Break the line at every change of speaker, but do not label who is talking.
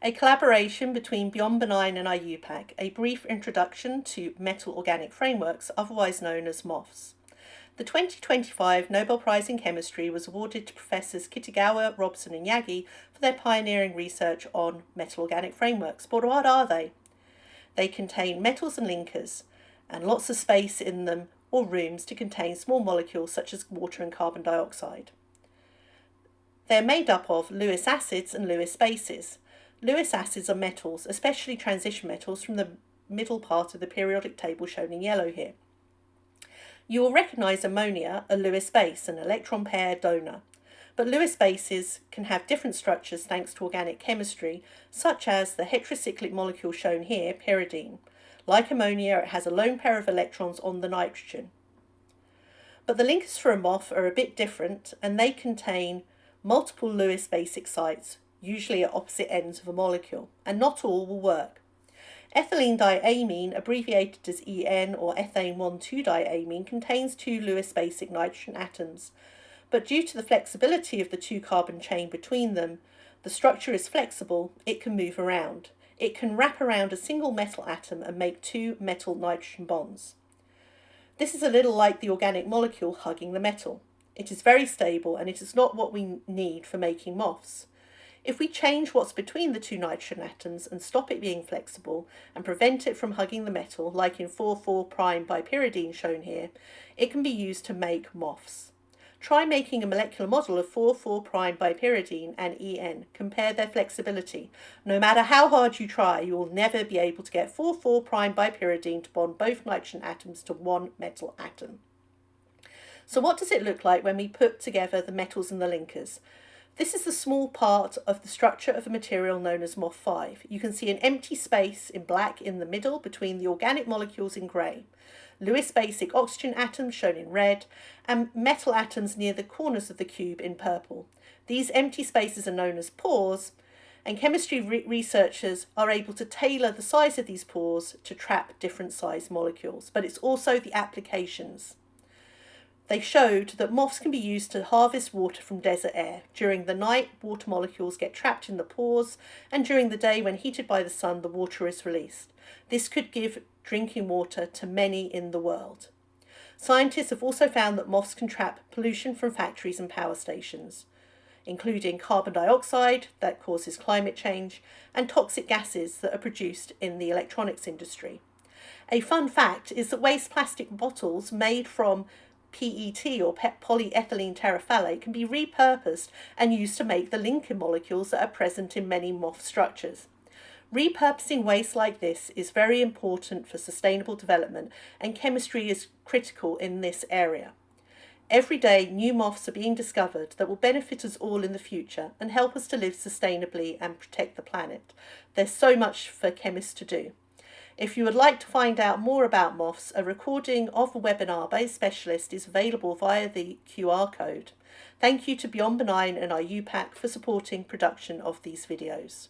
a collaboration between Benign and IUPAC, a brief introduction to metal organic frameworks, otherwise known as MOFs. The 2025 Nobel Prize in Chemistry was awarded to Professors Kitagawa, Robson and Yagi for their pioneering research on metal organic frameworks. But what are they? They contain metals and linkers, and lots of space in them or rooms to contain small molecules such as water and carbon dioxide. They're made up of Lewis acids and Lewis bases. Lewis acids are metals, especially transition metals, from the middle part of the periodic table shown in yellow here. You will recognise ammonia, a Lewis base, an electron pair donor. But Lewis bases can have different structures thanks to organic chemistry, such as the heterocyclic molecule shown here, pyridine. Like ammonia, it has a lone pair of electrons on the nitrogen. But the linkers for a MOF are a bit different, and they contain multiple Lewis basic sites, usually at opposite ends of a molecule, and not all will work. Ethylene diamine, abbreviated as EN or ethane 1,2-diamine, contains two Lewis basic nitrogen atoms, but due to the flexibility of the two-carbon chain between them, the structure is flexible, it can move around. It can wrap around a single metal atom and make two metal nitrogen bonds. This is a little like the organic molecule hugging the metal. It is very stable, and it is not what we need for making MOFs. If we change what's between the two nitrogen atoms and stop it being flexible and prevent it from hugging the metal, like in 4,4' bipyridine shown here, it can be used to make MOFs. Try making a molecular model of 4,4' bipyridine and EN. Compare their flexibility. No matter how hard you try, you will never be able to get 4,4' bipyridine to bond both nitrogen atoms to one metal atom. So what does it look like when we put together the metals and the linkers? This is the small part of the structure of a material known as MOF5. You can see an empty space in black in the middle between the organic molecules in grey, Lewis basic oxygen atoms shown in red, and metal atoms near the corners of the cube in purple. These empty spaces are known as pores, and chemistry researchers are able to tailor the size of these pores to trap different size molecules, but it's also the applications. They showed that MOFs can be used to harvest water from desert air. During the night, water molecules get trapped in the pores, and during the day, when heated by the sun, the water is released. This could give drinking water to many in the world. Scientists have also found that MOFs can trap pollution from factories and power stations, including carbon dioxide that causes climate change and toxic gases that are produced in the electronics industry. A fun fact is that waste plastic bottles made from PET or polyethylene terephthalate can be repurposed and used to make the linker molecules that are present in many MOF structures. Repurposing waste like this is very important for sustainable development, and chemistry is critical in this area. Every day, new MOFs are being discovered that will benefit us all in the future and help us to live sustainably and protect the planet. There's so much for chemists to do. If you would like to find out more about MOFs, a recording of a webinar by a specialist is available via the QR code. Thank you to Benign and IUPAC for supporting production of these videos.